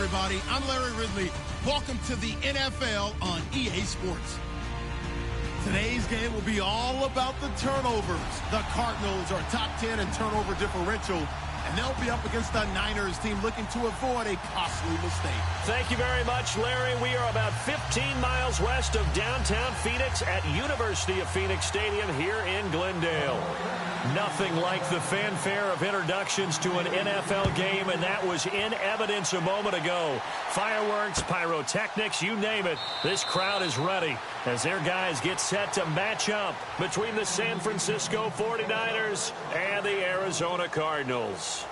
everybody. I'm Larry Ridley. Welcome to the NFL on EA Sports. Today's game will be all about the turnovers. The Cardinals are top 10 in turnover differential, and they'll be up against the Niners team looking to avoid a costly mistake. Thank you very much, Larry. We are about 15 miles west of downtown Phoenix at University of Phoenix Stadium here in Glendale. Nothing like the fanfare of introductions to an NFL game, and that was in evidence a moment ago. Fireworks, pyrotechnics, you name it. This crowd is ready as their guys get set to match up between the San Francisco 49ers and the Arizona Cardinals.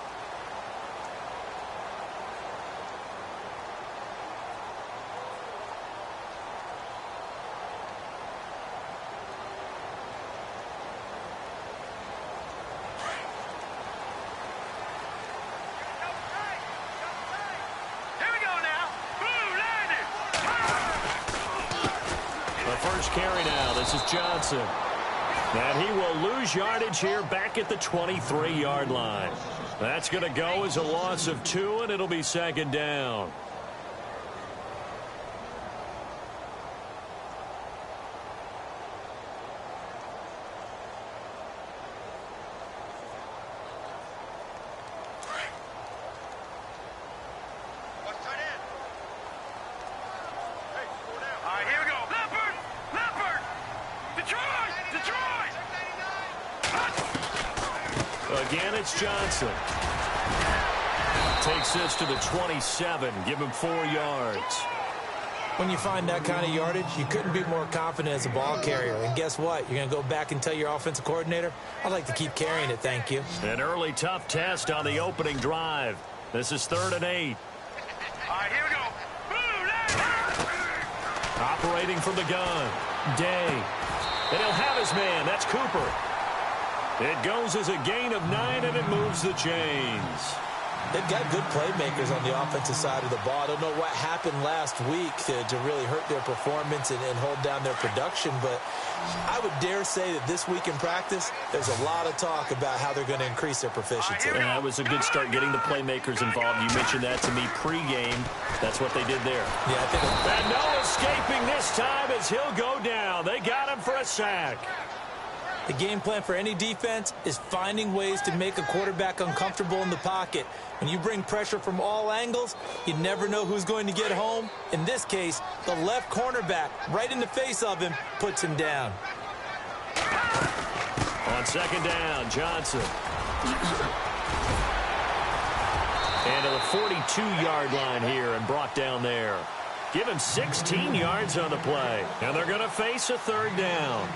Carry now. This is Johnson. And he will lose yardage here back at the 23-yard line. That's going to go as a loss of 2, and it'll be second down. Again, it's Johnson. Takes this to the 27. Give him 4 yards. When you find that kind of yardage, you couldn't be more confident as a ball carrier. And guess what? You're going to go back and tell your offensive coordinator, I'd like to keep carrying it, thank you. An early tough test on the opening drive. This is 3rd and 8. All right, here we go. Operating from the gun. Day. And he'll have his man. That's Cooper. It goes as a gain of 9, and it moves the chains. They've got good playmakers on the offensive side of the ball. I don't know what happened last week to really hurt their performance and hold down their production, but I would dare say that this week in practice, there's a lot of talk about how they're going to increase their proficiency. And that was a good start getting the playmakers involved. You mentioned that to me pregame. That's what they did there. Yeah, I think. And no escaping this time as he'll go down. They got him for a sack. The game plan for any defense is finding ways to make a quarterback uncomfortable in the pocket. When you bring pressure from all angles, you never know who's going to get home. In this case, the left cornerback, right in the face of him, puts him down. On second down, Johnson. And to the 42-yard line here and brought down there. Give him 16 yards on the play. And they're going to face a 3rd down.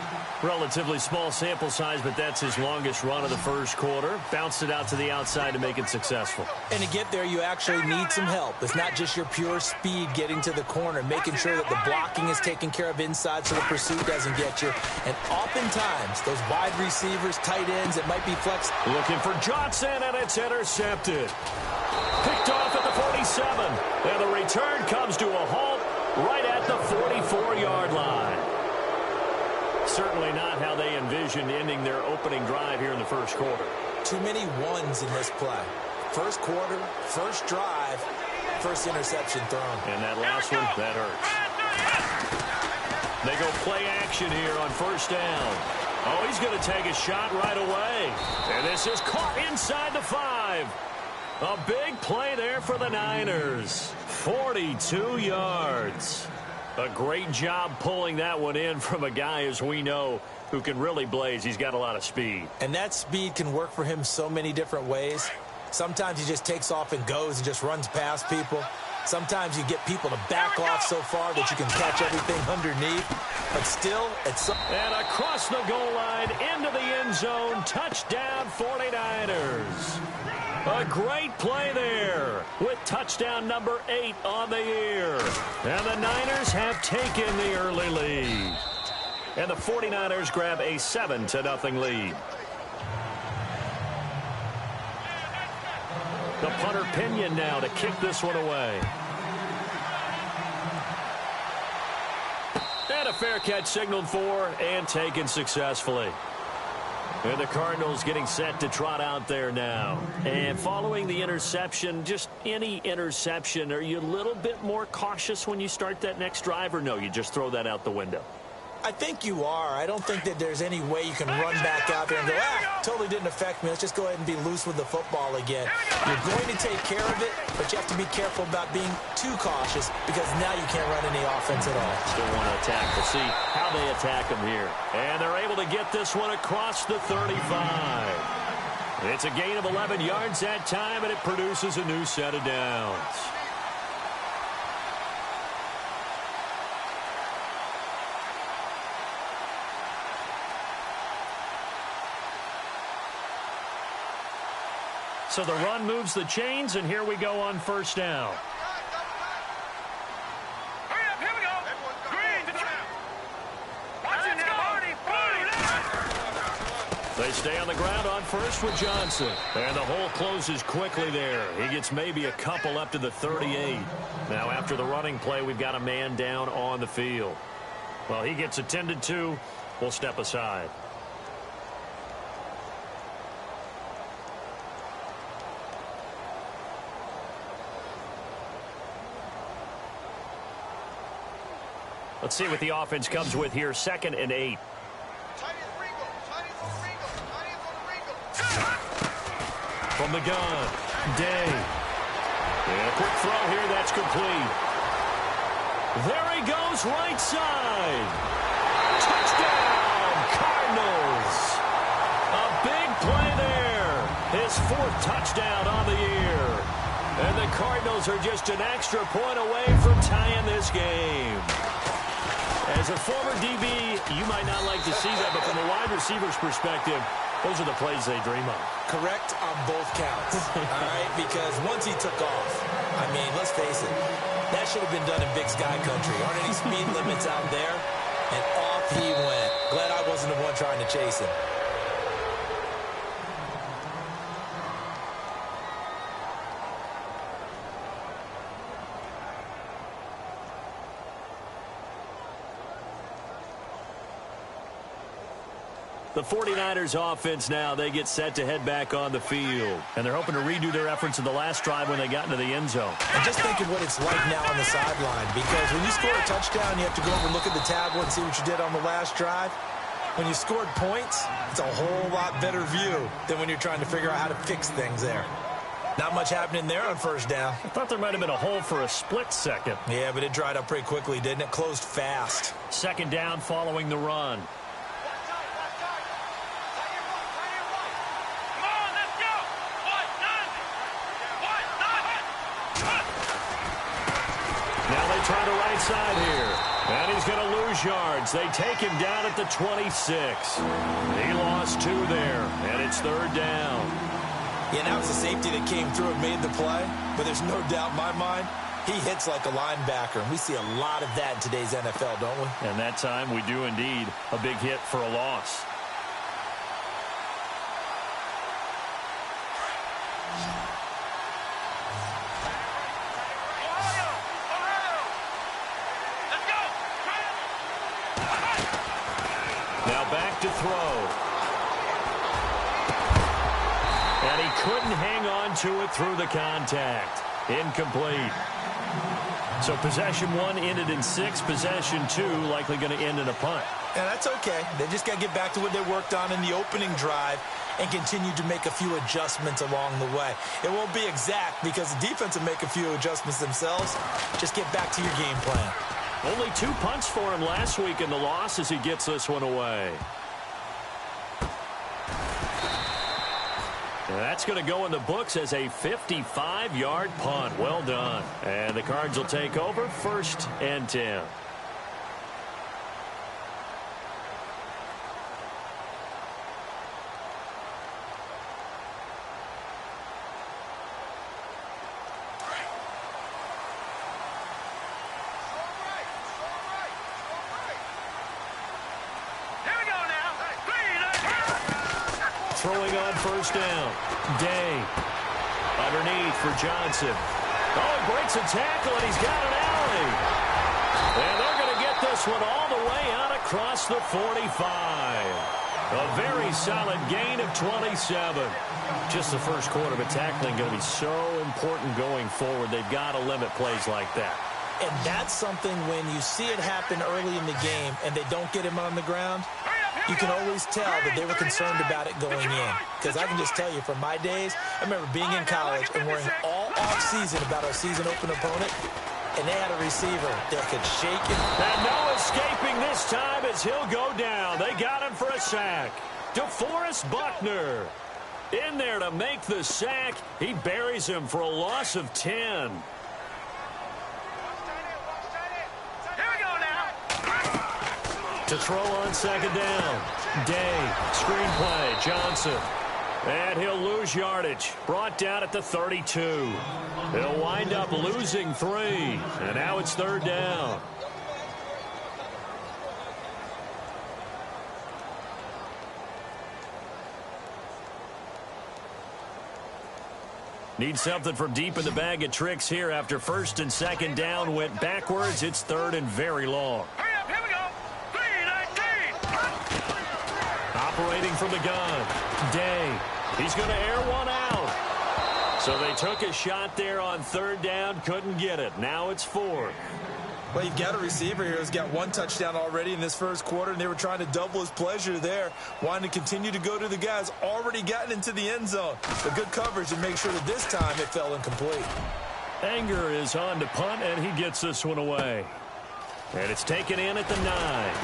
Relatively small sample size, but that's his longest run of the first quarter. Bounced it out to the outside to make it successful. And to get there, you actually need some help. It's not just your pure speed getting to the corner, making sure that the blocking is taken care of inside so the pursuit doesn't get you. And oftentimes, those wide receivers, tight ends, it might be flex. Looking for Johnson, and it's intercepted. Picked off at the 47. And the return comes to a halt right at the 44-yard line. Certainly not how they envisioned ending their opening drive here in the first quarter. Too many ones in this play. First quarter, first drive, first interception thrown. And that last one, that hurts. They go play action here on first down. Oh, he's going to take a shot right away. And this is caught inside the 5. A big play there for the Niners. 42 yards. A great job pulling that one in from a guy, as we know, who can really blaze. He's got a lot of speed. And that speed can work for him so many different ways. Sometimes he just takes off and goes and just runs past people. Sometimes you get people to back off so far that you can catch everything underneath. But still, it's so. And across the goal line, into the end zone, touchdown 49ers. A great play there with touchdown number 8 on the year. And the Niners have taken the early lead. And the 49ers grab a 7-0 lead. The punter Pinion now to kick this one away. And a fair catch signaled for and taken successfully. And the Cardinals getting set to trot out there now. And following the interception, just any interception, are you a little bit more cautious when you start that next drive, or no, you just throw that out the window? I think you are. I don't think that there's any way you can run back out there and go, totally didn't affect me. Let's just go ahead and be loose with the football again. You're going to take care of it, but you have to be careful about being too cautious because now you can't run any offense at all. Still want to attack. We'll see how they attack them here. And they're able to get this one across the 35. It's a gain of 11 yards that time, and it produces a new set of downs. So the run moves the chains, and here we go on first down. Hurry up, here we go. Green, watch it now, Marty. They stay on the ground on first with Johnson. And the hole closes quickly there. He gets maybe a couple up to the 38. Now after the running play, we've got a man down on the field. Well, he gets attended to. We'll step aside. Let's see what the offense comes with here. 2nd and 8. From the gun, Day. And a quick throw here, that's complete. There he goes, right side. Touchdown, Cardinals. A big play there. His 4th touchdown on the year. And the Cardinals are just an extra point away from tying this game. As a former DB, you might not like to see that, but from a wide receiver's perspective, those are the plays they dream of. Correct on both counts, all right? Because once he took off, I mean, let's face it, that should have been done in Big Sky Country. Aren't any speed limits out there? And off he went. Glad I wasn't the one trying to chase him. The 49ers offense now, they get set to head back on the field. And they're hoping to redo their efforts in the last drive when they got into the end zone. And just think of what it's like now on the sideline. Because when you score a touchdown, you have to go over and look at the tablet and see what you did on the last drive. When you scored points, it's a whole lot better view than when you're trying to figure out how to fix things there. Not much happening there on first down. I thought there might have been a hole for a split second. Yeah, but it dried up pretty quickly, didn't it? Closed fast. 2nd down following the run. Try to right side here. And he's going to lose yards. They take him down at the 26. He lost 2 there, and it's 3rd down. Yeah, that was the safety that came through and made the play. But there's no doubt in my mind, he hits like a linebacker. And we see a lot of that in today's NFL, don't we? And that time we do indeed. A big hit for a loss. To throw. And he couldn't hang on to it through the contact. Incomplete. So possession 1 ended in 6. Possession 2 likely going to end in a punt. Yeah, that's okay. They just got to get back to what they worked on in the opening drive and continue to make a few adjustments along the way. It won't be exact because the defense will make a few adjustments themselves. Just get back to your game plan. Only 2 punts for him last week in the loss as he gets this one away. That's going to go in the books as a 55-yard punt. Well done. And the Cards will take over 1st and 10. Throwing on first down. Day. Underneath for Johnson. Oh, he breaks a tackle, and he's got an alley. And they're going to get this one all the way out across the 45. A very solid gain of 27. Just the first quarter, but tackling going to be so important going forward. They've got to limit plays like that. And that's something when you see it happen early in the game and they don't get him on the ground, you can always tell that they were concerned about it going in. Because I can just tell you from my days, I remember being in college and worrying all off-season about our season open opponent, and they had a receiver that could shake it. And no escaping this time as he'll go down. They got him for a sack. DeForest Buckner in there to make the sack. He buries him for a loss of 10. To throw on second down. Day, screenplay, Johnson. And he'll lose yardage. Brought down at the 32. He'll wind up losing 3. And now it's third down. Need something from deep in the bag of tricks here after first and second down went backwards. It's third and very long. Operating from the gun. Day. He's going to air one out. So they took a shot there on third down. Couldn't get it. Now it's 4. Well, you've got a receiver here who's got 1 touchdown already in this first quarter, and they were trying to double his pleasure there, wanting to continue to go to the guys already gotten into the end zone. But good coverage and make sure that this time it fell incomplete. Anger is on to punt, and he gets this one away. And it's taken in at the 9.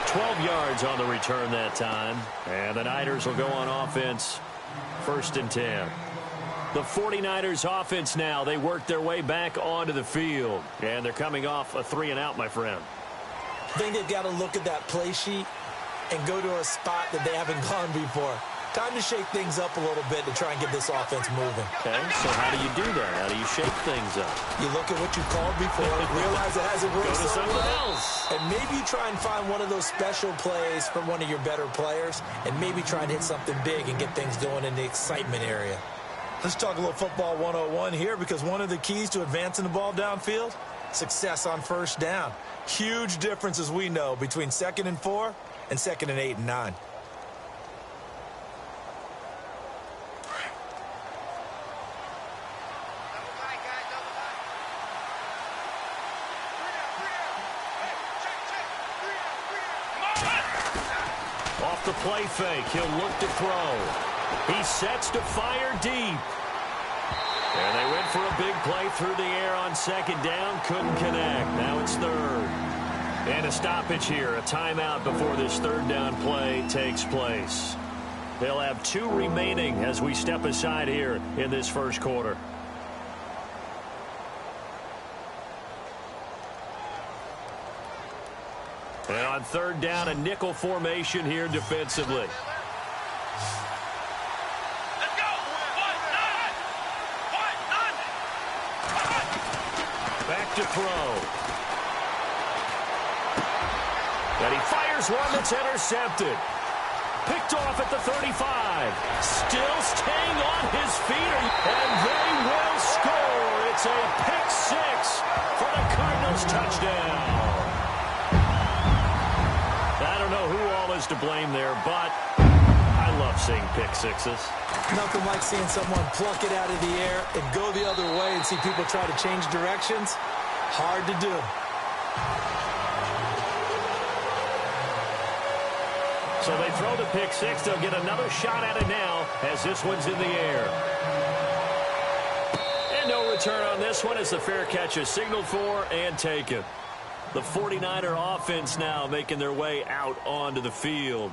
12 yards on the return that time. And the Niners will go on offense. First and 10. The 49ers offense now. They work their way back onto the field. And they're coming off a 3-and-out, my friend. I think they've got to look at that play sheet and go to a spot that they haven't gone before. Time to shake things up a little bit to try and get this offense moving. Okay, so how do you do that? How do you shake things up? You look at what you called before, realize it hasn't worked so well, else. and maybe you try and find one of those special plays from one of your better players, and maybe try and hit something big and get things going in the excitement area. Let's talk a little football 101 here, because one of the keys to advancing the ball downfield, success on first down. Huge difference, as we know, between 2nd and 4 and 2nd and 8 and 9. Off the play fake, he'll look to throw. He sets to fire deep. And they went for a big play through the air on second down. Couldn't connect. Now it's third. And a stoppage here. A timeout before this third down play takes place. They'll have 2 remaining as we step aside here in this first quarter. And on third down, a nickel formation here defensively. Back to throw. And he fires one that's intercepted. Picked off at the 35. Still staying on his feet. And they will score. It's a pick 6 for the Cardinals touchdown. I don't know who all is to blame there, but I love seeing pick 6s. Nothing like seeing someone pluck it out of the air and go the other way and see people try to change directions. Hard to do. So they throw the pick 6. They'll get another shot at it now as this one's in the air. And no return on this one as the fair catch is signaled for and taken. The 49er offense now making their way out onto the field.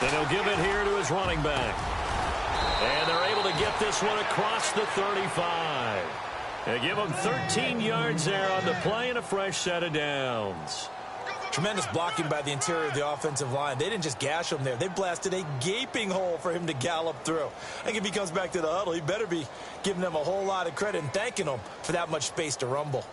And he'll give it here to his running back. And they're able to get this one across the 35. They give him 13 yards there on the play and a fresh set of downs. Tremendous blocking by the interior of the offensive line. They didn't just gash him there. They blasted a gaping hole for him to gallop through. I think if he comes back to the huddle, he better be giving them a whole lot of credit and thanking them for that much space to rumble.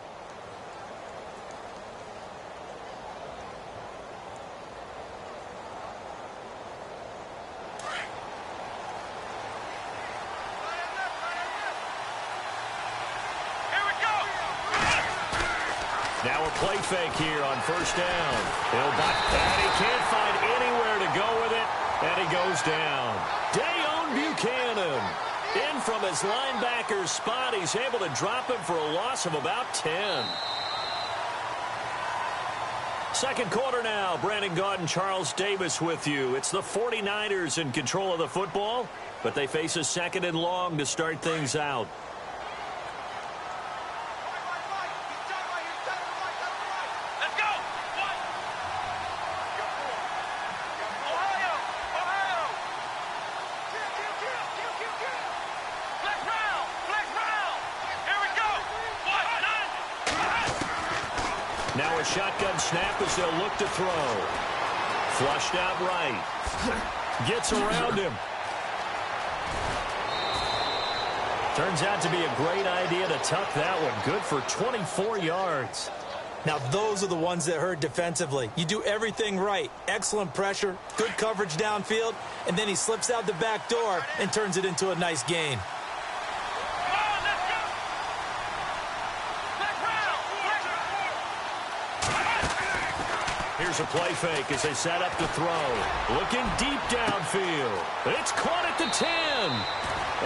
Now a play fake here on first down. He'll buy, and he can't find anywhere to go with it, and he goes down. Dayon Buchanan in from his linebacker's spot. He's able to drop him for a loss of about 10. Second quarter now. Brandon Gaudin, Charles Davis with you. It's the 49ers in control of the football, but they face a second and long to start things out. Now a shotgun snap as they'll look to throw. Flushed out right. Gets around him. Turns out to be a great idea to tuck that one. Good for 24 yards. Now those are the ones that hurt defensively. You do everything right. Excellent pressure, good coverage downfield, and then he slips out the back door and turns it into a nice gain. Here's a play fake as they set up to throw. Looking deep downfield. It's caught at the 10.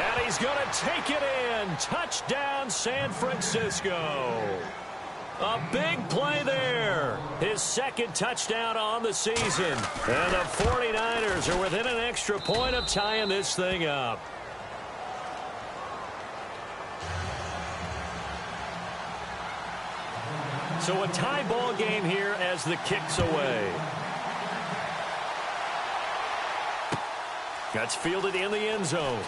And he's going to take it in. Touchdown, San Francisco. A big play there. His second touchdown on the season. And the 49ers are within an extra point of tying this thing up. So a tie ball game here as the kick's away. That's fielded in the end zone.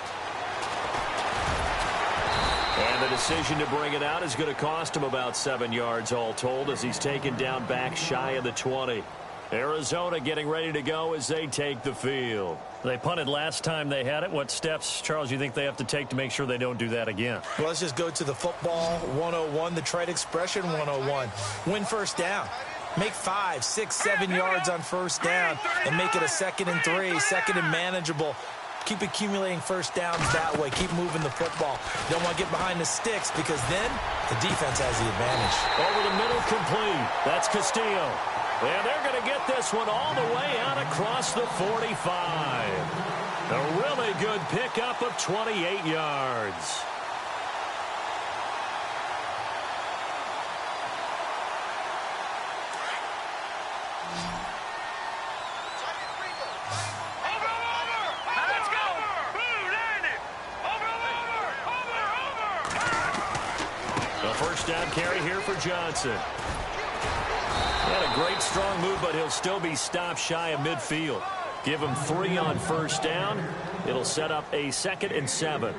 And the decision to bring it out is going to cost him about 7 yards all told as he's taken down back shy of the 20. Arizona getting ready to go as they take the field. They punted last time they had it. What steps, Charles, you think they have to take to make sure they don't do that again? Well, let's just go to the football 101, the trite expression 101. Win first down. Make 5, 6, 7 yards on first down and make it a 2nd and 3, 2nd and manageable. Keep accumulating first downs that way. Keep moving the football. You don't want to get behind the sticks because then the defense has the advantage. Over the middle, complete. That's Castillo. And they're going to get this one all the way out across the 45. A really good pickup of 28 yards. A first down carry here for Johnson. Had a great strong move, but he'll still be stopped shy of midfield. Give him 3 on first down. It'll set up a 2nd and 7.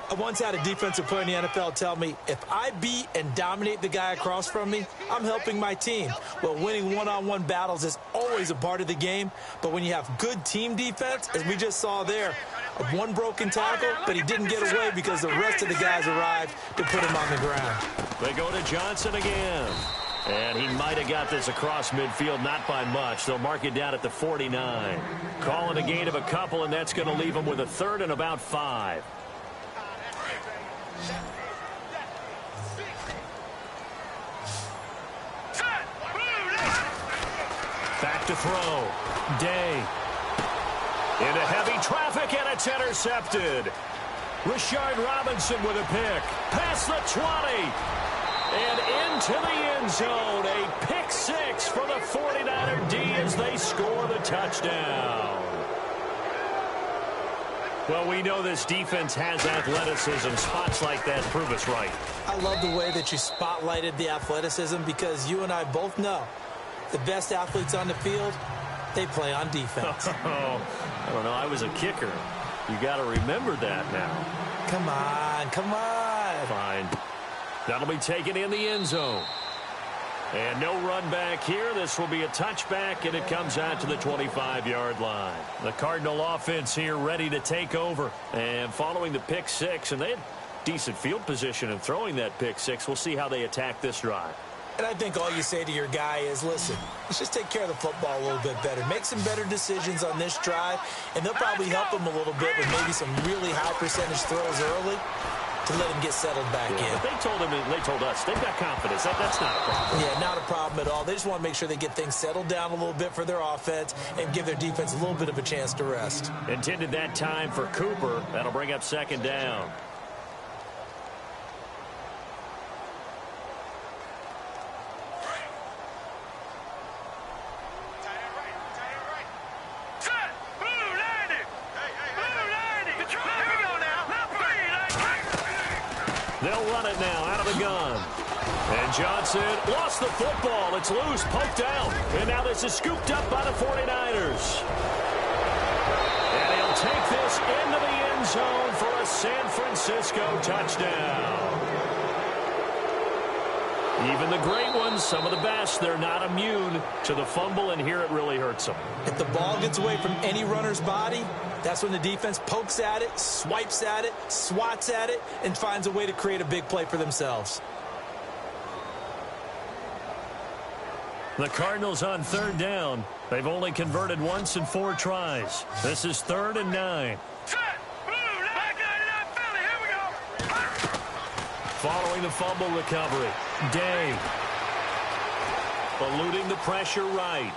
I once had a defensive player in the NFL tell me, if I beat and dominate the guy across from me, I'm helping my team. Well, winning one-on-one battles is always a part of the game, but when you have good team defense, as we just saw there, one broken tackle, but he didn't get away because the rest of the guys arrived to put him on the ground. They go to Johnson again. And he might have got this across midfield, not by much. They'll mark it down at the 49. Calling a gain of a couple, and that's going to leave him with a 3rd and about 5. Back to throw. Day. Into heavy traffic, and it's intercepted. Rashard Robinson with a pick. Past the 20. And into the end zone. A pick 6 for the 49er D as they score the touchdown. Well, we know this defense has athleticism. Spots like that prove us right. I love the way that you spotlighted the athleticism because you and I both know the best athletes on the field, they play on defense. Oh, I don't know. I was a kicker. You got to remember that now. Come on, come on. Fine. That'll be taken in the end zone. And no run back here. This will be a touchback, and it comes out to the 25-yard line. The Cardinal offense here ready to take over. And following the pick six, and they had decent field position in throwing that pick six. We'll see how they attack this drive. And I think all you say to your guy is, listen, let's just take care of the football a little bit better. Make some better decisions on this drive, and they'll probably help him a little bit with maybe some really high percentage throws early to let him get settled back in. But they told us, they've got confidence. That's not a problem. Yeah, not a problem at all. They just want to make sure they get things settled down a little bit for their offense and give their defense a little bit of a chance to rest. Intended that time for Cooper. That'll bring up second down. They'll run it now out of the gun. And Johnson lost the football. It's loose, poked out. And now this is scooped up by the 49ers. And he'll take this into the end zone for a San Francisco touchdown. Even the great ones, some of the best, they're not immune to the fumble, and here it really hurts them. If the ball gets away from any runner's body, that's when the defense pokes at it, swipes at it, swats at it, and finds a way to create a big play for themselves. The Cardinals on third down. They've only converted once in 4 tries. This is 3rd and 9. Following the fumble recovery, Day. Eluding the pressure right.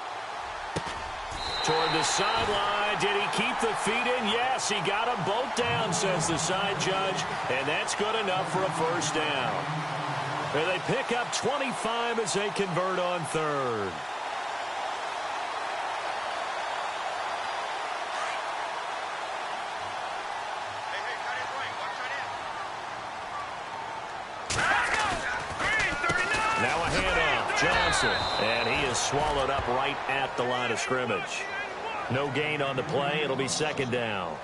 Toward the sideline. Did he keep the feet in? Yes, he got them both down, says the side judge. And that's good enough for a first down. And they pick up 25 as they convert on 3rd. Now a handoff, Johnson, and he is swallowed up right at the line of scrimmage. No gain on the play. It'll be second down.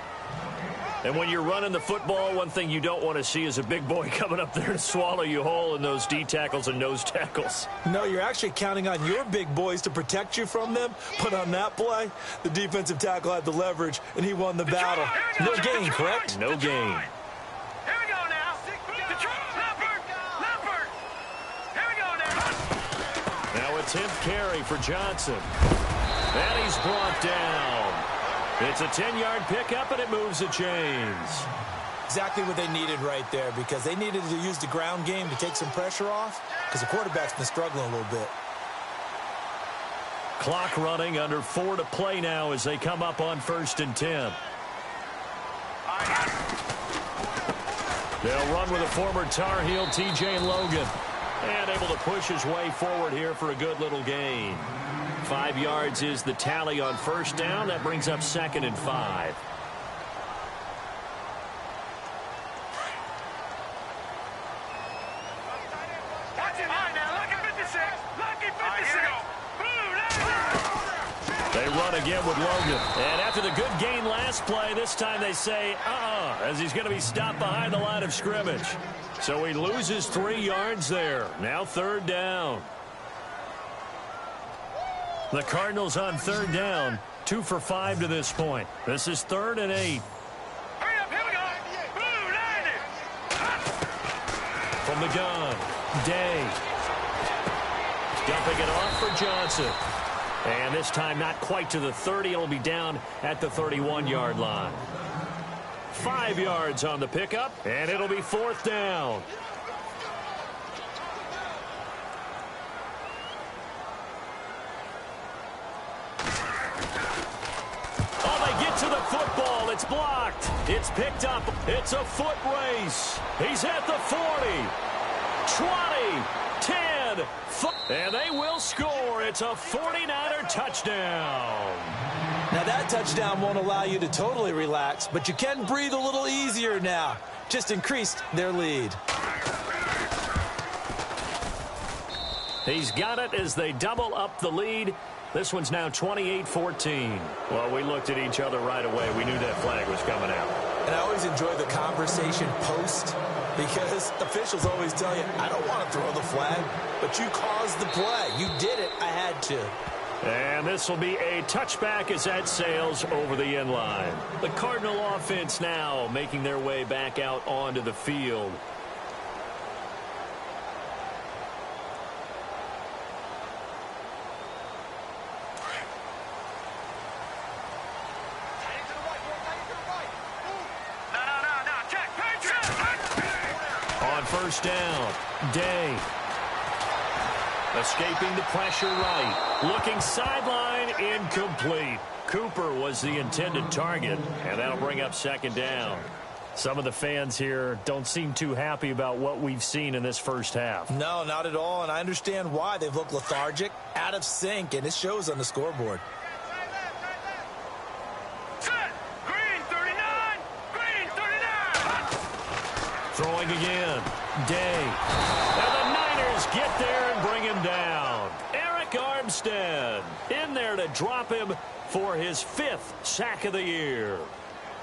And when you're running the football, one thing you don't want to see is a big boy coming up there to swallow you whole in those D tackles and nose tackles. No, you're actually counting on your big boys to protect you from them. But on that play, the defensive tackle had the leverage, and he won the battle. No gain, correct? No gain. Now a 10th carry for Johnson. And he's brought down. It's a 10-yard pickup, and it moves the chains. Exactly what they needed right there, because they needed to use the ground game to take some pressure off, because the quarterback's been struggling a little bit. Clock running, under 4 to play now as they come up on 1st and 10. They'll run with a former Tar Heel, T.J. Logan. And able to push his way forward here for a good little gain. 5 yards is the tally on first down. That brings up 2nd and 5. They run again with Logan. And after the good gain last play, this time they say, as he's going to be stopped behind the line of scrimmage. So he loses 3 yards there. Now 3rd down. The Cardinals on 3rd down, 2 for 5 to this point. This is 3rd and 8. From the gun, Day. Dumping it off for Johnson. And this time not quite to the 30. It'll be down at the 31-yard line. 5 yards on the pickup, and it'll be 4th down. To the football. It's blocked. It's picked up. It's a foot race. He's at the 40, 20, 10, and they will score. It's a 49er touchdown. Now that touchdown won't allow you to totally relax, but you can breathe a little easier now. Just increased their lead. He's got it as they double up the lead. This one's now 28-14. Well, we looked at each other right away. We knew that flag was coming out. And I always enjoy the conversation post Because officials always tell you, I don't want to throw the flag, but you caused the play. You did it. I had to. And this will be a touchback as that sails over the end line. The Cardinal offense now making their way back out onto the field. On first down, Day. Escaping the pressure right. Looking sideline, incomplete. Cooper was the intended target, and that'll bring up second down. Some of the fans here don't seem too happy about what we've seen in this first half. No, not at all, and I understand why. They've looked lethargic, out of sync, and it shows on the scoreboard. Throwing again. Day. And the Niners get there and bring him down. Eric Armstead in there to drop him for his 5th sack of the year.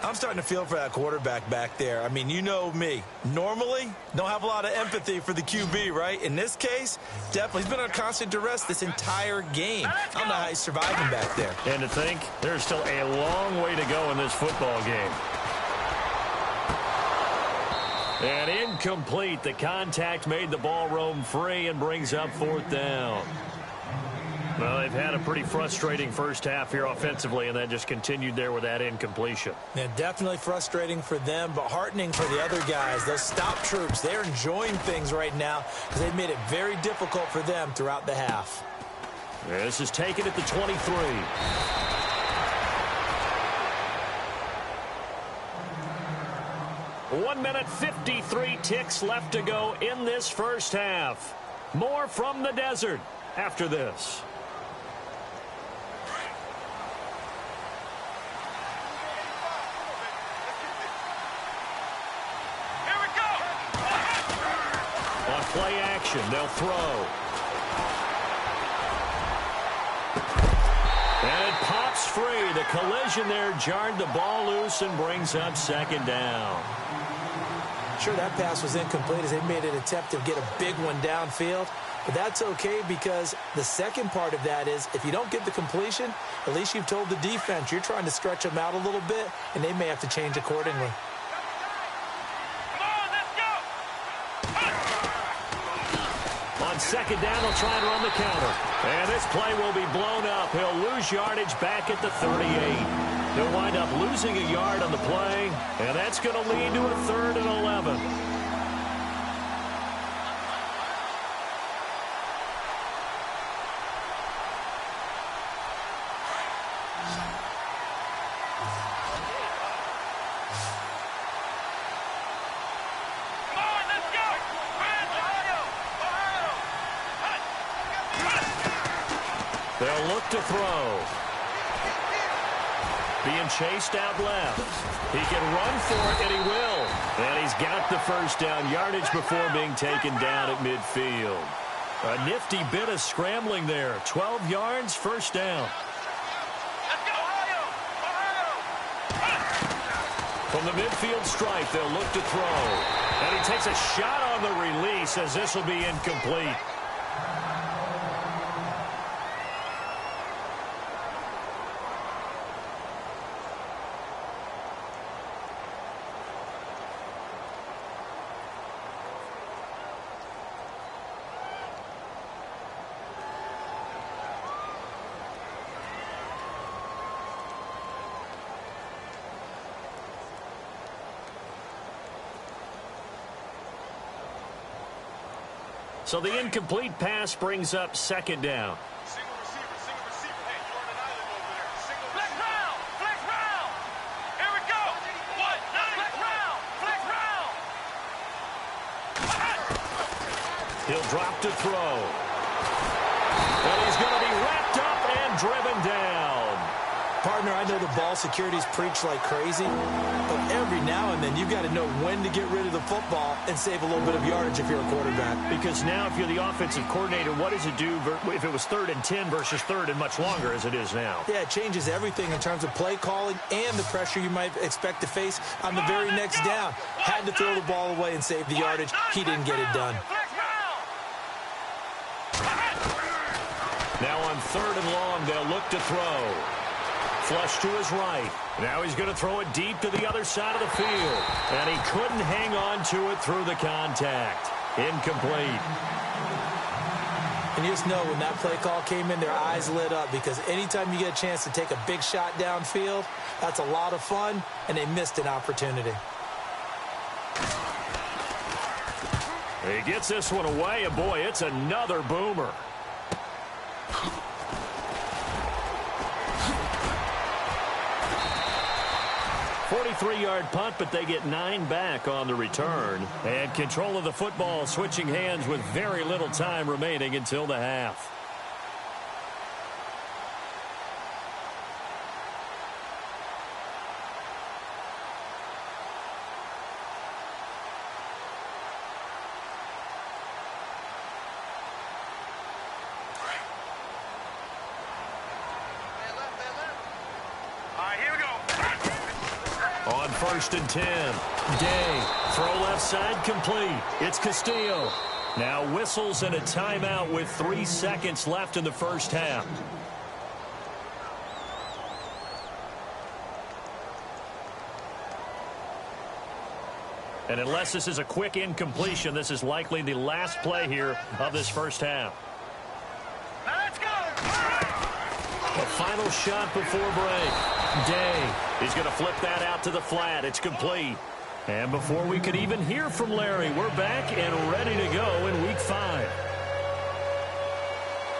I'm starting to feel for that quarterback back there. I mean, you know me. Normally, don't have a lot of empathy for the QB, right? In this case, definitely. He's been under constant duress this entire game. I don't know how he's surviving back there. And to think, there's still a long way to go in this football game. And incomplete. The contact made the ball roam free and brings up 4th down. Well, they've had a pretty frustrating first half here offensively, and that just continued there with that incompletion. Yeah, definitely frustrating for them, but heartening for the other guys. Those stop troops, they're enjoying things right now because they've made it very difficult for them throughout the half. This is taken at the 23. 1 minute 53 ticks left to go in this first half. More from the desert after this. Here we go. On play action, they'll throw. And it pops free. The collision there jarred the ball loose and brings up second down. Sure, that pass was incomplete as they made an attempt to get a big one downfield. But that's okay because the second part of that is if you don't get the completion, at least you've told the defense you're trying to stretch them out a little bit, and they may have to change accordingly. Come on, let's go. On second down, they'll try and run the counter. And this play will be blown up. He'll lose yardage back at the 38. He'll wind up losing a yard on the play, and that's going to lead to a 3rd and 11. Come on, let's go. Ohio. They'll look to throw. Being chased out left. He can run for it, and he will. And he's got the first down yardage before being taken down at midfield. A nifty bit of scrambling there. 12 yards, first down. Let's go, Ohio. From the midfield stripe, they'll look to throw. And he takes a shot on the release as this will be incomplete. So the incomplete pass brings up second down. Single receiver. Hey, you're on an island over there. Flex round. Here we go. What? Flex round. He'll drop to throw. And he's going to be wrapped up and driven down. Partner, I know the ball security's preached like crazy, but every now and then you've got to know when to get rid of the football and save a little bit of yardage if you're a quarterback. Because now if you're the offensive coordinator, what does it do if it was 3rd and 10 versus 3rd and much longer as it is now? Yeah, it changes everything in terms of play calling and the pressure you might expect to face on the very next down. Had to throw the ball away and save the yardage. He didn't get it done. Now on 3rd and long, they'll look to throw. Flush to his right. Now he's going to throw it deep to the other side of the field. And he couldn't hang on to it through the contact. Incomplete. And you just know when that play call came in, their eyes lit up, because anytime you get a chance to take a big shot downfield, that's a lot of fun, and they missed an opportunity. He gets this one away, and boy, it's another boomer. 43-yard punt, but they get 9 back on the return. And control of the football, switching hands with very little time remaining until the half. On 1st and 10, Day, throw left side complete. It's Castillo. Now whistles and a timeout with 3 seconds left in the first half. And unless this is a quick incompletion, this is likely the last play here of this first half. Let's go! A final shot before break. Day. He's going to flip that out to the flat. It's complete. And before we could even hear from Larry, we're back and ready to go in Week 5.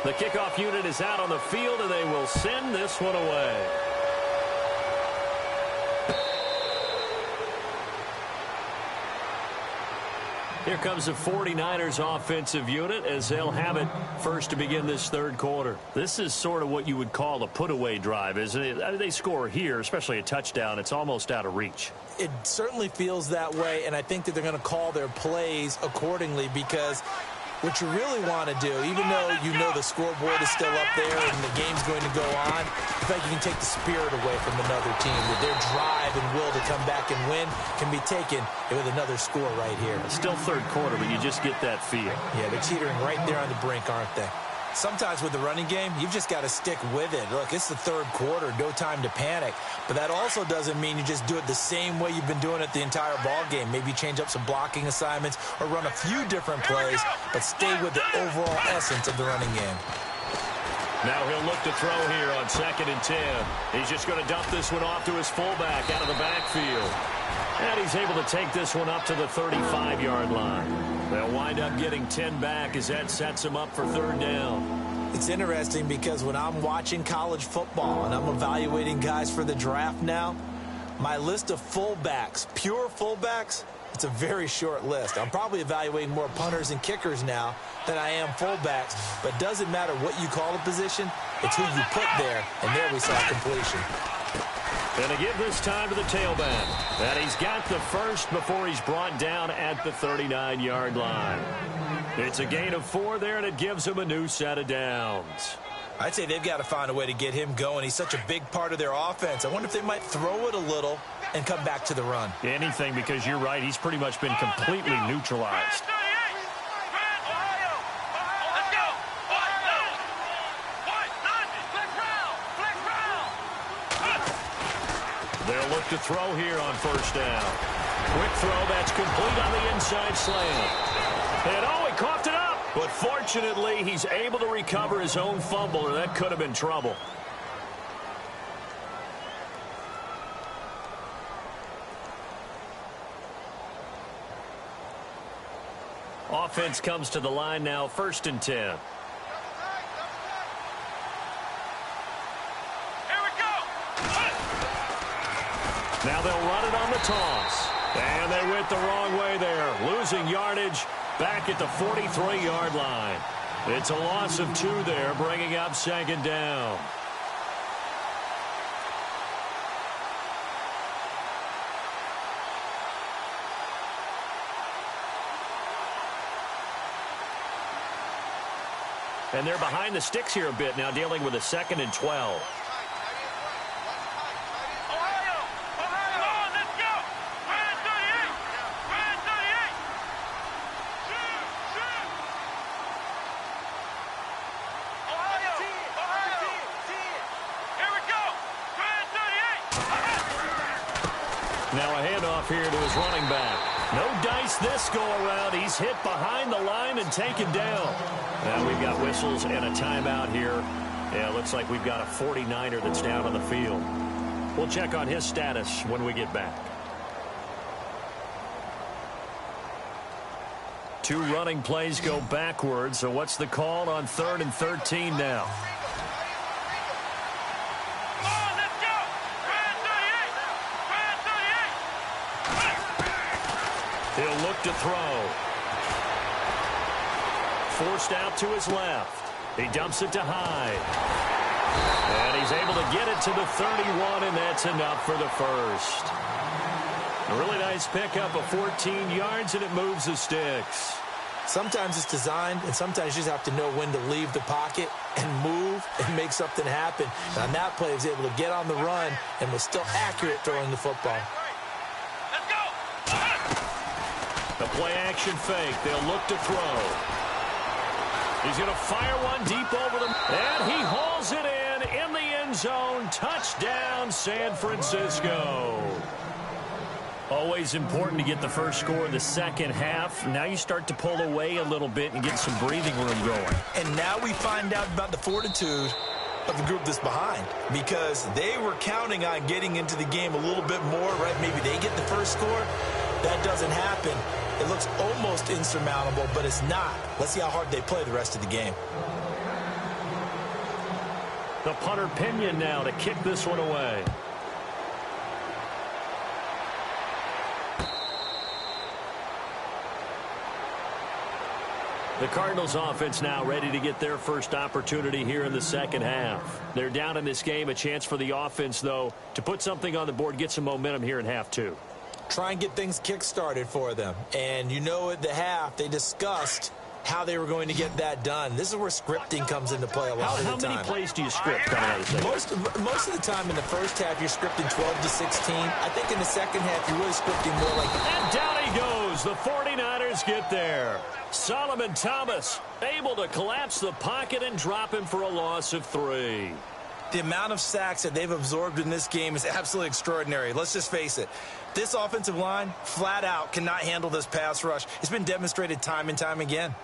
The kickoff unit is out on the field, and they will send this one away. Here comes the 49ers offensive unit as they'll have it first to begin this third quarter. This is sort of what you would call a put-away drive, isn't it? I mean, they score here, especially a touchdown. It's almost out of reach. It certainly feels that way, and I think that they're going to call their plays accordingly, because what you really want to do, even though you know the scoreboard is still up there and the game's going to go on, I think you can take the spirit away from another team. That their drive and will to come back and win can be taken with another score right here. It's still third quarter, but you just get that feel. Yeah, they're teetering right there on the brink, aren't they? Sometimes with the running game, you've just got to stick with it. Look, it's the third quarter, no time to panic. But that also doesn't mean you just do it the same way you've been doing it the entire ball game. Maybe change up some blocking assignments or run a few different plays, but stay with the overall essence of the running game. Now he'll look to throw here on 2nd and 10. He's just going to dump this one off to his fullback out of the backfield. And he's able to take this one up to the 35-yard line. They'll wind up getting 10 back as that sets them up for 3rd down. It's interesting because when I'm watching college football and I'm evaluating guys for the draft now, my list of fullbacks, pure fullbacks, it's a very short list. I'm probably evaluating more punters and kickers now than I am fullbacks, but doesn't matter what you call a position, it's who you put there, and there we saw completion. Going to give this time to the tailback. And he's got the first before he's brought down at the 39-yard line. It's a gain of 4 there, and it gives him a new set of downs. I'd say they've got to find a way to get him going. He's such a big part of their offense. I wonder if they might throw it a little and come back to the run. Anything, because you're right. He's pretty much been completely neutralized. They'll look to throw here on 1st down. Quick throw, that's complete on the inside slant. And oh, he coughed it up. But fortunately, he's able to recover his own fumble, or that could have been trouble. Offense comes to the line now, 1st and 10. Now they'll run it on the toss. And they went the wrong way there. Losing yardage back at the 43-yard line. It's a loss of 2 there, bringing up 2nd down. And they're behind the sticks here a bit now, dealing with a 2nd and 12. Now a handoff here to his running back. No dice this go-around. He's hit behind the line and taken down. Now we've got whistles and a timeout here. Yeah, it looks like we've got a 49er that's down on the field. We'll check on his status when we get back. 2 running plays go backwards. So what's the call on 3rd and 13 now? He'll look to throw. Forced out to his left. He dumps it to Hyde. And he's able to get it to the 31, and that's enough for the first. A really nice pickup of 14 yards, and it moves the sticks. Sometimes it's designed, and sometimes you just have to know when to leave the pocket and move and make something happen. And on that play, he was able to get on the run and was still accurate throwing the football. The play-action fake. They'll look to throw. He's going to fire one deep over the... And he hauls it in the end zone. Touchdown, San Francisco. Always important to get the first score in the second half. Now you start to pull away a little bit and get some breathing room going. And now we find out about the fortitude of the group that's behind, because they were counting on getting into the game a little bit more, right? Maybe they get the first score. That doesn't happen. It looks almost insurmountable, but it's not. Let's see how hard they play the rest of the game. The punter Pinion now to kick this one away. The Cardinals offense now ready to get their first opportunity here in the second half. They're down in this game. A chance for the offense, though, to put something on the board, get some momentum here in half 2. Try and get things kick-started for them. And you know at the half, they discussed how they were going to get that done. This is where scripting comes into play a lot of the time. How many plays do you script coming out of the second? Most of the time in the first half, you're scripting 12 to 16. I think in the second half, you're really scripting more like... And down he goes. The 49ers get there. Solomon Thomas able to collapse the pocket and drop him for a loss of 3. The amount of sacks that they've absorbed in this game is absolutely extraordinary. Let's just face it. This offensive line, flat out, cannot handle this pass rush. It's been demonstrated time and time again.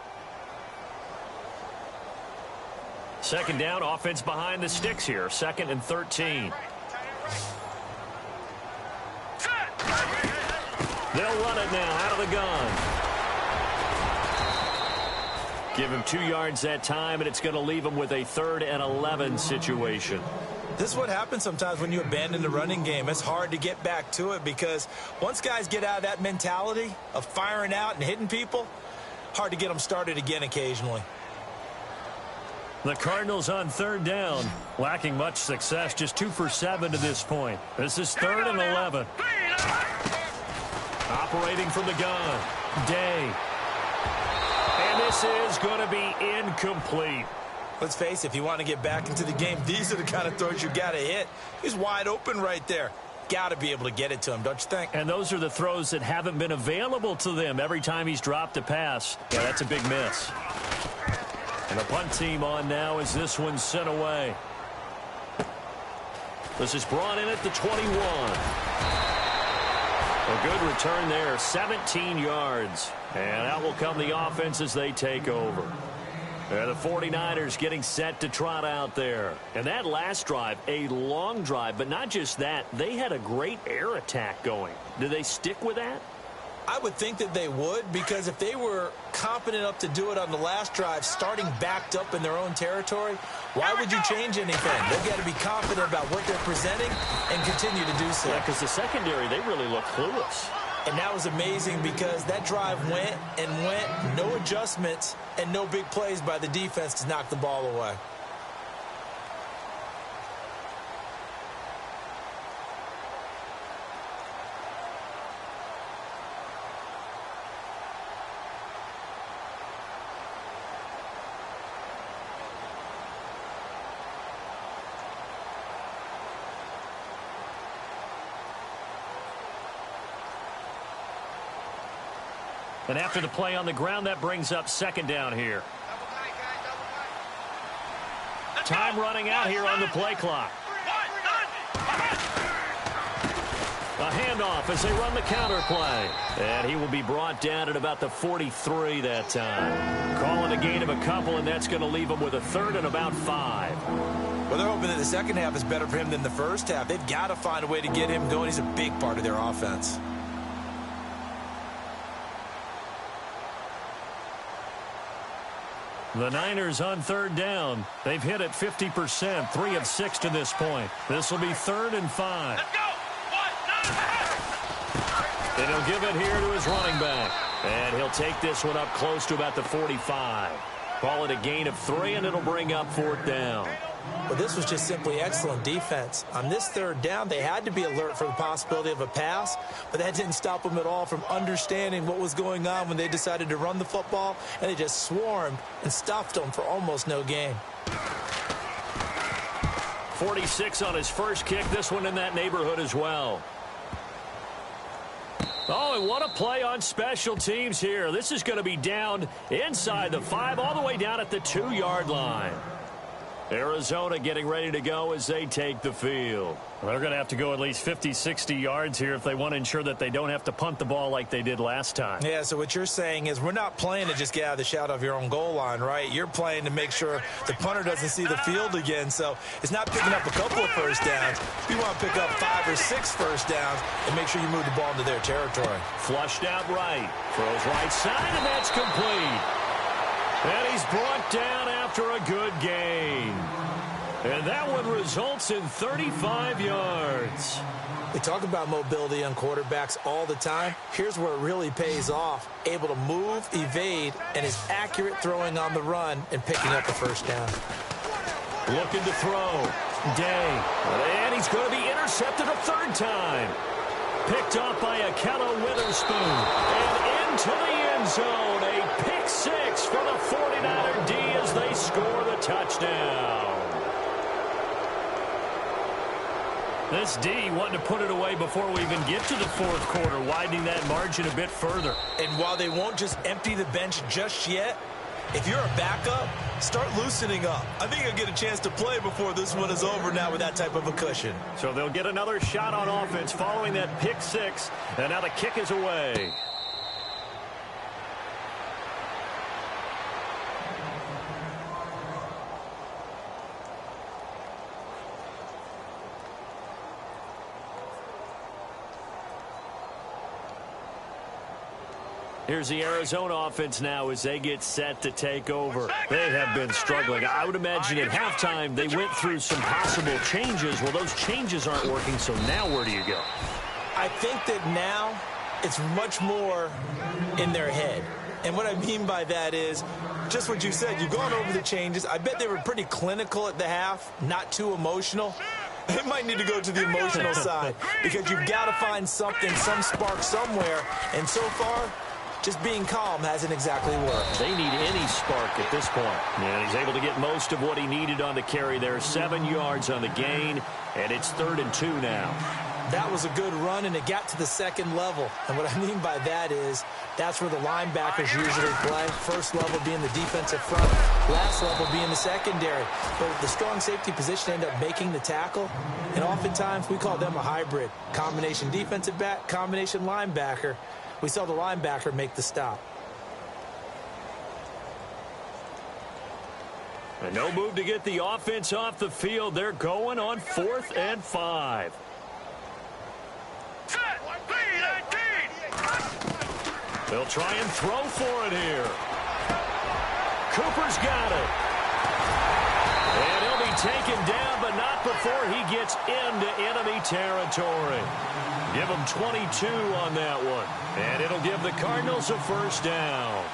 Second down, offense behind the sticks here. 2nd and 13. They'll run it now out of the gun. Give him 2 yards that time, and it's going to leave him with a 3rd and 11 situation. This is what happens sometimes when you abandon the running game. It's hard to get back to it because once guys get out of that mentality of firing out and hitting people, hard to get them started again occasionally. The Cardinals on 3rd down, lacking much success, just 2 for 7 to this point. This is 3rd and 11. Operating from the gun, Day. And this is going to be incomplete. Let's face it, if you want to get back into the game, these are the kind of throws you got to hit. He's wide open right there. Got to be able to get it to him, don't you think? And those are the throws that haven't been available to them every time he's dropped a pass. Yeah, that's a big miss. And the punt team on now as this one's sent away. This is brought in at the 21. A good return there, 17 yards. And out will come the offense as they take over. And the 49ers getting set to trot out there. And that last drive, a long drive, but not just that. They had a great air attack going. Do they stick with that? I would think that they would, because if they were competent enough to do it on the last drive, starting backed up in their own territory, why would you change anything? They've got to be confident about what they're presenting and continue to do so. Yeah, because the secondary, they really look clueless. And that was amazing because that drive went and went, no adjustments and no big plays by the defense to knock the ball away. And after the play on the ground, that brings up second down here. Time running out here on the play clock. A handoff as they run the counter play. And he will be brought down at about the 43 that time. Calling a gain of a couple, and that's going to leave him with a third and about 5. Well, they're hoping that the second half is better for him than the first half. They've got to find a way to get him going. He's a big part of their offense. The Niners on third down. They've hit it 50%, 3 of 6 to this point. This will be 3rd and 5. Let's go. And he'll give it here to his running back. And he'll take this one up close to about the 45. Call it a gain of 3, and it'll bring up 4th down. Well, this was just simply excellent defense. On this third down, they had to be alert for the possibility of a pass, but that didn't stop them at all from understanding what was going on when they decided to run the football, and they just swarmed and stuffed them for almost no gain. 46 on his first kick. This one in that neighborhood as well. Oh, and what a play on special teams here. This is going to be down inside the 5, all the way down at the 2-yard line. Arizona getting ready to go as they take the field. They're going to have to go at least 50, 60 yards here if they want to ensure that they don't have to punt the ball like they did last time. Yeah, so what you're saying is we're not playing to just get out of the shadow of your own goal line, right? You're playing to make sure the punter doesn't see the field again. So it's not picking up a couple of first downs. You want to pick up 5 or 6 first downs and make sure you move the ball into their territory. Flushed out right. Throws right side, and that's complete. And he's brought down after a good gain. And that one results in 35 yards. We talk about mobility on quarterbacks all the time. Here's where it really pays off. Able to move, evade, and is accurate throwing on the run and picking up the first down. Looking to throw. Day. And he's going to be intercepted a 3rd time. Picked up by Akello Witherspoon. And into the end zone. A pick 6 for the 49er D as they score the touchdown. This D wanting to put it away before we even get to the 4th quarter, widening that margin a bit further. And while they won't just empty the bench just yet, if you're a backup, start loosening up. I think you'll get a chance to play before this one is over now with that type of a cushion. So they'll get another shot on offense following that pick 6, and now the kick is away. Here's the Arizona offense now as they get set to take over. They have been struggling. I would imagine at halftime they went through some possible changes. Well, those changes aren't working, so now where do you go? I think that now it's much more in their head. And what I mean by that is just what you said. You've gone over the changes. I bet they were pretty clinical at the half, not too emotional. They might need to go to the emotional side because you've got to find something, some spark somewhere. And so far, just being calm hasn't exactly worked. They need any spark at this point. And he's able to get most of what he needed on the carry there. 7 yards on the gain, and it's 3rd and 2 now. That was a good run, and it got to the 2nd level. And what I mean by that is that's where the linebackers usually play. First level being the defensive front, last level being the secondary. But the strong safety position ended up making the tackle, and oftentimes we call them a hybrid. Combination defensive back, combination linebacker. We saw the linebacker make the stop. And no move to get the offense off the field. They're going on 4th and 5. They'll try and throw for it here. Cooper's got it. And he'll be taken down, but not before he gets into enemy territory. Give him 22 on that one. And it'll give the Cardinals a first down.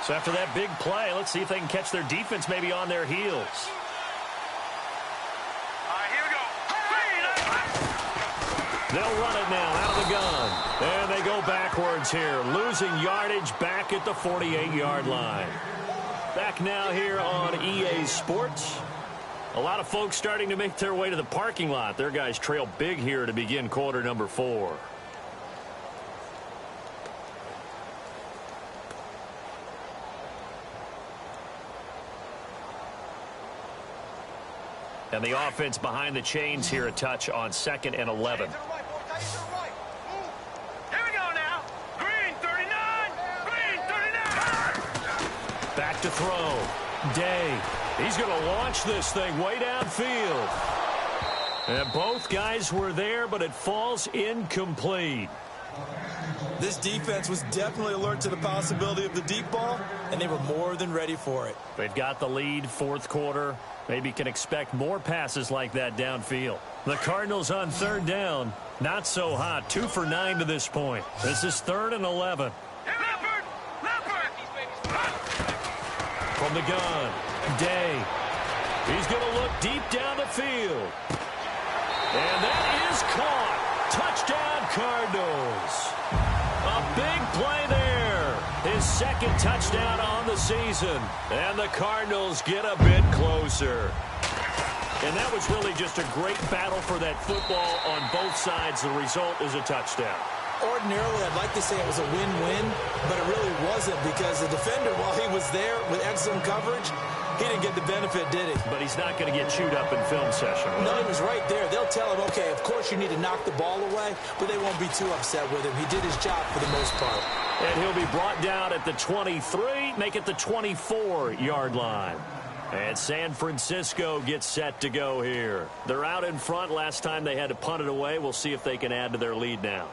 So after that big play, let's see if they can catch their defense maybe on their heels. They'll run it now out of the gun. And they go backwards here, losing yardage back at the 48-yard line. Back now here on EA Sports. A lot of folks starting to make their way to the parking lot. Their guys trail big here to begin quarter number 4. And the offense behind the chains here a touch on 2nd and 11. Here we go now. Green 39. Green 39. Back to throw. Day. He's going to launch this thing way downfield. And both guys were there, but it falls incomplete. This defense was definitely alert to the possibility of the deep ball, and they were more than ready for it. They've got the lead, 4th quarter. Maybe can expect more passes like that downfield. The Cardinals on 3rd down. Not so hot. 2 for 9 to this point. This is 3rd and 11. From the gun, Day. He's going to look deep down the field. And that is caught. Touchdown, Cardinals. A big play there. His 2nd touchdown on the season. And the Cardinals get a bit closer. And that was really just a great battle for that football on both sides. The result is a touchdown. Ordinarily, I'd like to say it was a win-win, but it really wasn't because the defender, while he was there with excellent coverage, he didn't get the benefit, did he? But he's not going to get chewed up in film session. No, he was right there. They'll tell him, okay, of course you need to knock the ball away, but they won't be too upset with him. He did his job for the most part. And he'll be brought down at the 23, make it the 24-yard line. And San Francisco gets set to go here. They're out in front. Last time they had to punt it away. We'll see if they can add to their lead now.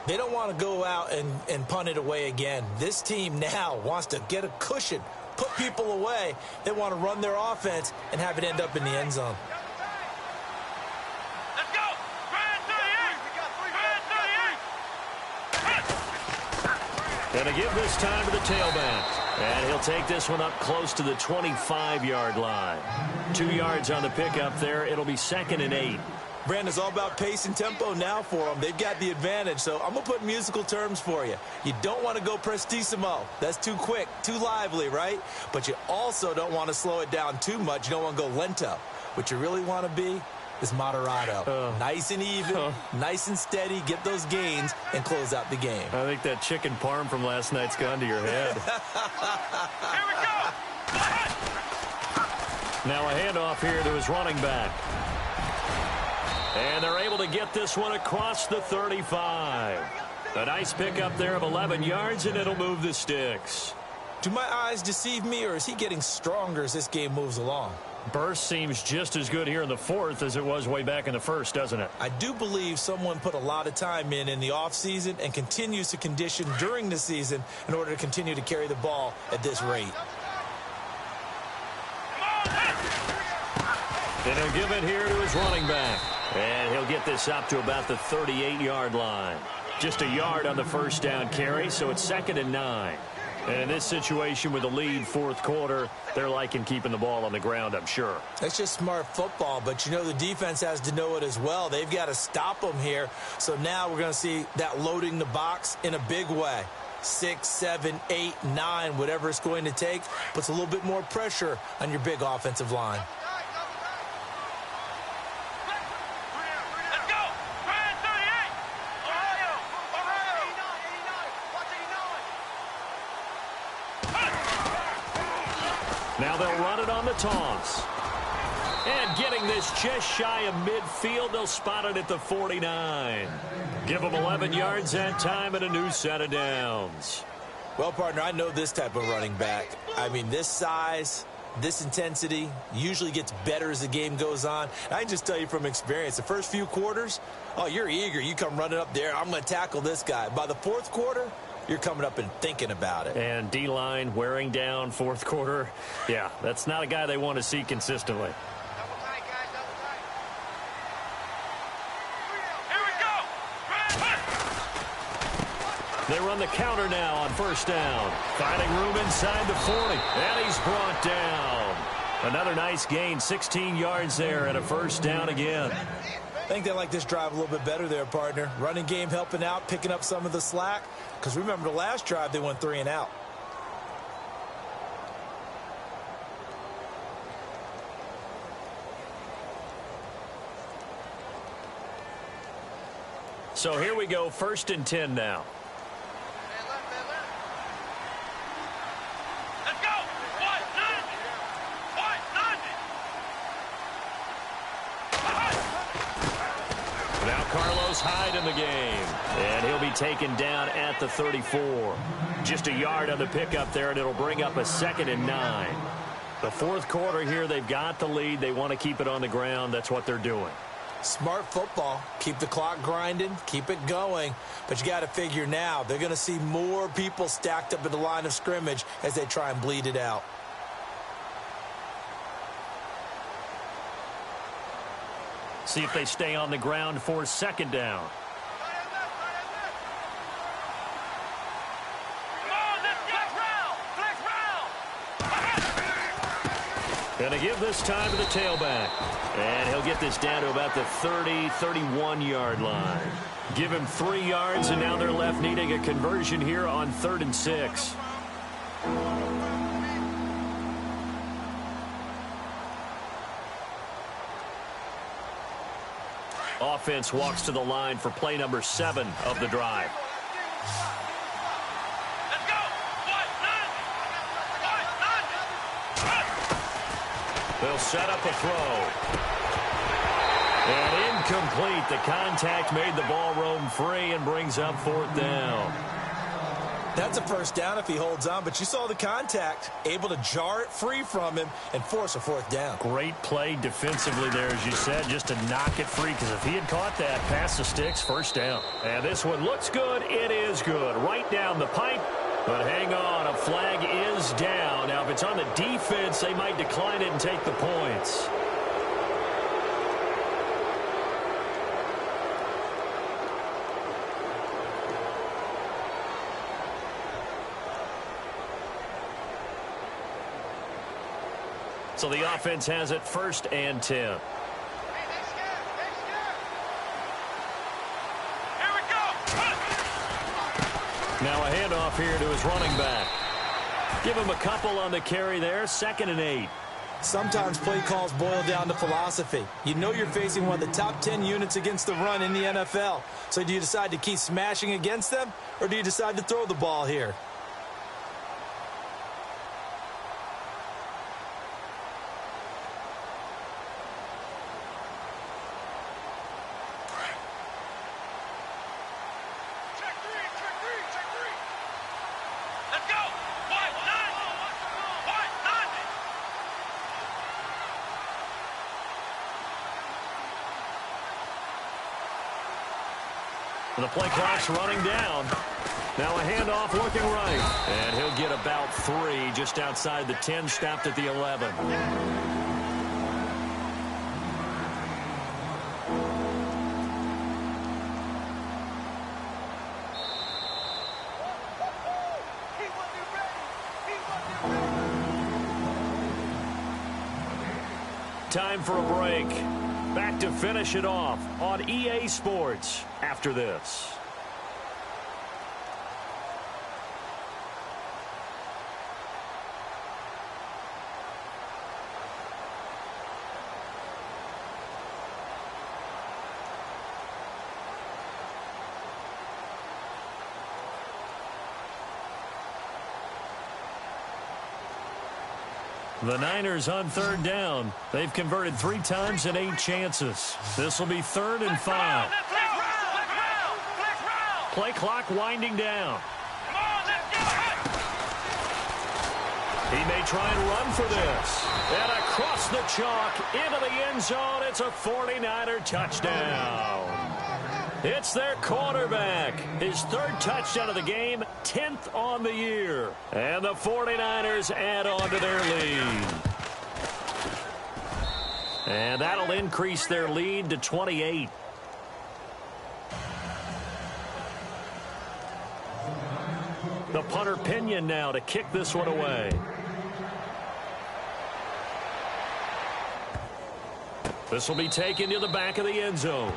They don't want to go out and punt it away again. This team now wants to get a cushion, put people away. They want to run their offense and have it end up in the end zone. Let's go. Grand 38. Going to give this time to the tailback. And he'll take this one up close to the 25-yard line. 2 yards on the pickup there. It'll be 2nd and 8. Brandon, it's all about pace and tempo now for them. They've got the advantage, so I'm going to put musical terms for you. You don't want to go prestissimo. That's too quick, too lively, right? But you also don't want to slow it down too much. You don't want to go lento. What you really want to be is moderato. Nice and even, nice and steady, get those gains, and close out the game. I think that chicken parm from last night's gone to your head. Here we go. Now a handoff here to his running back. And they're able to get this one across the 35. A nice pickup there of 11 yards, and it'll move the sticks. Do my eyes deceive me, or is he getting stronger as this game moves along? Burst seems just as good here in the 4th as it was way back in the 1st, doesn't it? I do believe someone put a lot of time in the offseason and continues to condition during the season in order to continue to carry the ball at this rate. And he'll give it here to his running back. And he'll get this up to about the 38-yard line. Just a yard on the first down carry, so it's 2nd and 9. And in this situation with the lead 4th quarter, they're liking keeping the ball on the ground, I'm sure. That's just smart football, but you know the defense has to know it as well. They've got to stop them here. So now we're going to see that loading the box in a big way. 6, 7, 8, 9, whatever it's going to take, puts a little bit more pressure on your big offensive line. Now they'll run it on the toss. And getting this just shy of midfield, they'll spot it at the 49. Give them 11 yards that time and a new set of downs. Well, partner, I know this type of running back. I mean, this size, this intensity usually gets better as the game goes on. And I can just tell you from experience, the first few quarters, oh, you're eager. You come running up there, I'm going to tackle this guy. By the 4th quarter, you're coming up and thinking about it. And D-line wearing down 4th quarter. Yeah, that's not a guy they want to see consistently. They run the counter now on first down. Finding room inside the 40. And he's brought down. Another nice gain, 16 yards there and a first down again. I think they like this drive a little bit better there, partner. Running game helping out, picking up some of the slack. Because remember, the last drive, they went 3 and out. So here we go, 1st and 10 now. Let's go. What? None. What? None. Now Carlos Hyde in the game. And he'll be taken down at the 34. Just a yard on the pickup there, and it'll bring up a 2nd and 9. The 4th quarter here, they've got the lead. They want to keep it on the ground. That's what they're doing. Smart football. Keep the clock grinding. Keep it going. But you got to figure now, they're going to see more people stacked up at the line of scrimmage as they try and bleed it out. See if they stay on the ground for 2nd down. Going to give this time to the tailback. And he'll get this down to about the 30, 31-yard line. Give him 3 yards, and now they're left needing a conversion here on 3rd and 6. Offense walks to the line for play number 7 of the drive. They'll set up a throw. And incomplete. The contact made the ball roam free and brings up 4th down. That's a 1st down if he holds on, but you saw the contact. Able to jar it free from him and force a 4th down. Great play defensively there, as you said, just to knock it free, because if he had caught that, past the sticks, 1st down. And this one looks good. It is good. Right down the pipe. But hang on, a flag is down. Now, if it's on the defense, they might decline it and take the points. So the offense has it 1st and 10. Now a handoff here to his running back. Give him a couple on the carry there. 2nd and 8. Sometimes play calls boil down to philosophy. You know you're facing one of the top 10 units against the run in the NFL. So do you decide to keep smashing against them, or do you decide to throw the ball here? The play clock's running down. Now a handoff looking right. And he'll get about 3 just outside the 10, stopped at the 11. Time for a break. Back to finish it off on EA Sports after this. The Niners on 3rd down. They've converted 3 times in 8 chances. This will be 3rd and 5. Play clock winding down. He may try and run for this. And across the chalk into the end zone. It's a 49er touchdown. It's their quarterback. His 3rd touchdown of the game, 10th on the year. And the 49ers add on to their lead. And that'll increase their lead to 28. The punter Pinion now to kick this one away. This will be taken to the back of the end zone.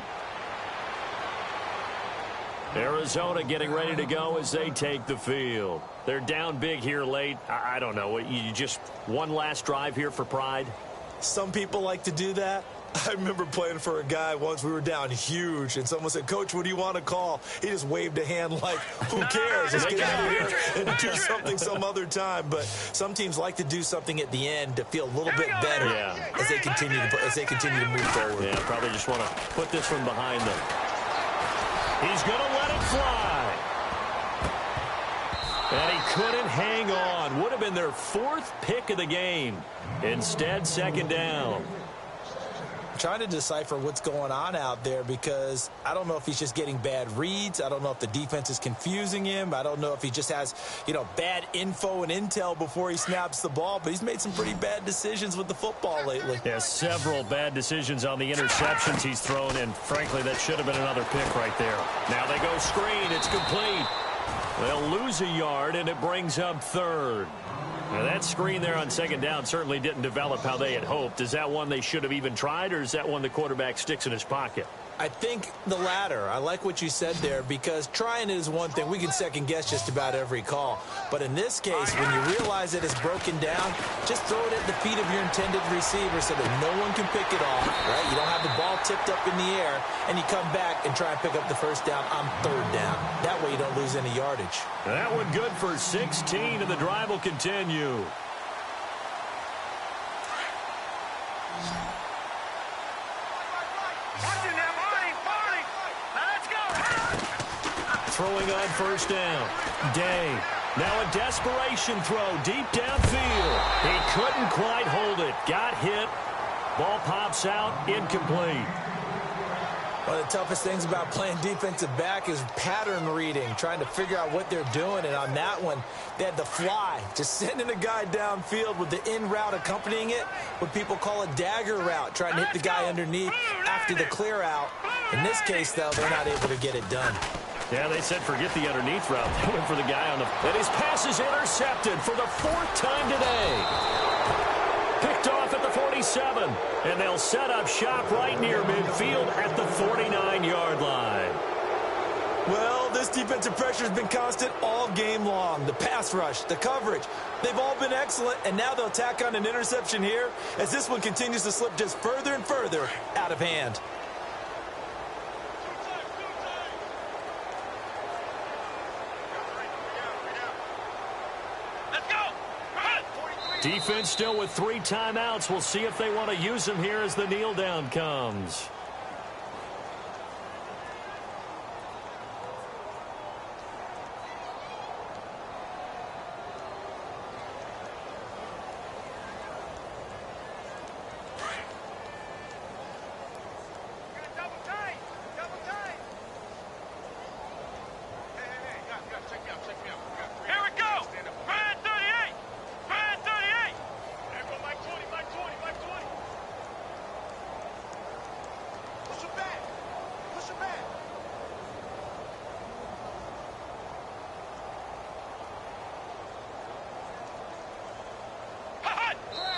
Arizona getting ready to go as they take the field. They're down big here late. I don't know. You just one last drive here for pride? Some people like to do that. I remember playing for a guy once. We were down huge, and someone said, "Coach, what do you want to call?" He just waved a hand like, who cares? Let's get out of here and do something some other time. But some teams like to do something at the end to feel a little bit better as they continue to move forward. Yeah, probably just want to put this one behind them. He's going to let it fly. And he couldn't hang on. Would have been their 4th pick of the game. Instead, 2nd down. Trying to decipher what's going on out there because I don't know if he's just getting bad reads. I don't know if the defense is confusing him. I don't know if he just has, bad info and intel before he snaps the ball, but he's made some pretty bad decisions with the football lately. Yeah, several bad decisions on the interceptions he's thrown, and frankly, that should have been another pick right there. Now they go screen. It's complete. They'll lose a yard, and it brings up 3rd. Now, that screen there on 2nd down certainly didn't develop how they had hoped. Is that one they should have even tried, or is that one the quarterback sticks in his pocket? I think the latter. I like what you said there because trying it is one thing. We can second-guess just about every call. But in this case, when you realize that it's broken down, just throw it at the feet of your intended receiver so that no one can pick it off, right? You don't have the ball tipped up in the air, and you come back and try and pick up the 1st down on 3rd down. That way you don't lose any yardage. That one good for 16, and the drive will continue. Throwing on 1st down. Day. Now a desperation throw deep downfield. He couldn't quite hold it. Got hit. Ball pops out. Incomplete. One of the toughest things about playing defensive back is pattern reading, trying to figure out what they're doing. And on that one, they had the fly, just sending a guy downfield with the in route accompanying it, what people call a dagger route, trying to hit the guy underneath after the clear out. In this case, though, they're not able to get it done. Yeah, they said forget the underneath route. They went for the guy on the... And his pass is intercepted for the 4th time today. Picked off at the 47. And they'll set up shop right near midfield at the 49-yard line. Well, this defensive pressure has been constant all game long. The pass rush, the coverage, they've all been excellent. And now they'll tack on an interception here as this one continues to slip just further and further out of hand. Defense still with 3 timeouts. We'll see if they want to use them here as the kneel down comes.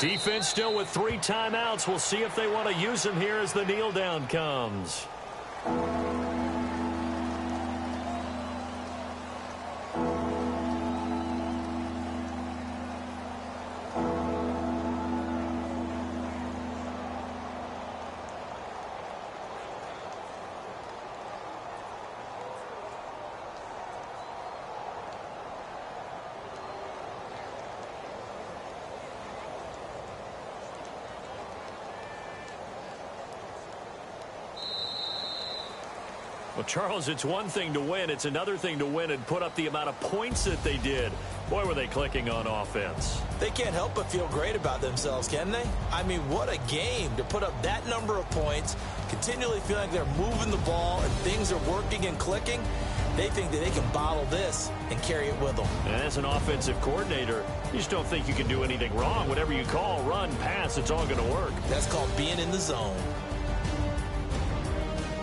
Defense still with 3 timeouts. We'll see if they want to use them here as the kneel down comes. Well, Charles, it's one thing to win. It's another thing to win and put up the amount of points that they did. Boy, were they clicking on offense. They can't help but feel great about themselves, can they? I mean, what a game to put up that number of points, continually feel like they're moving the ball and things are working and clicking. They think that they can bottle this and carry it with them. And as an offensive coordinator, you just don't think you can do anything wrong. Whatever you call, run, pass, it's all going to work. That's called being in the zone.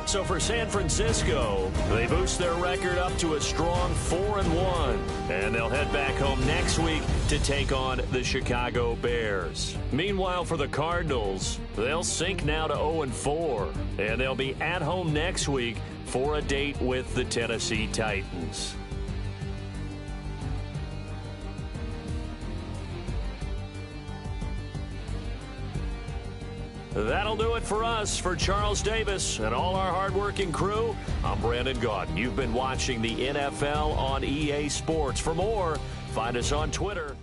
So for San Francisco, they boost their record up to a strong 4-1. And they'll head back home next week to take on the Chicago Bears. Meanwhile, for the Cardinals, they'll sink now to 0-4. And they'll be at home next week for a date with the Tennessee Titans. That'll do it for us. For Charles Davis and all our hardworking crew, I'm Brandon Gaudin. You've been watching the NFL on EA Sports. For more, find us on Twitter.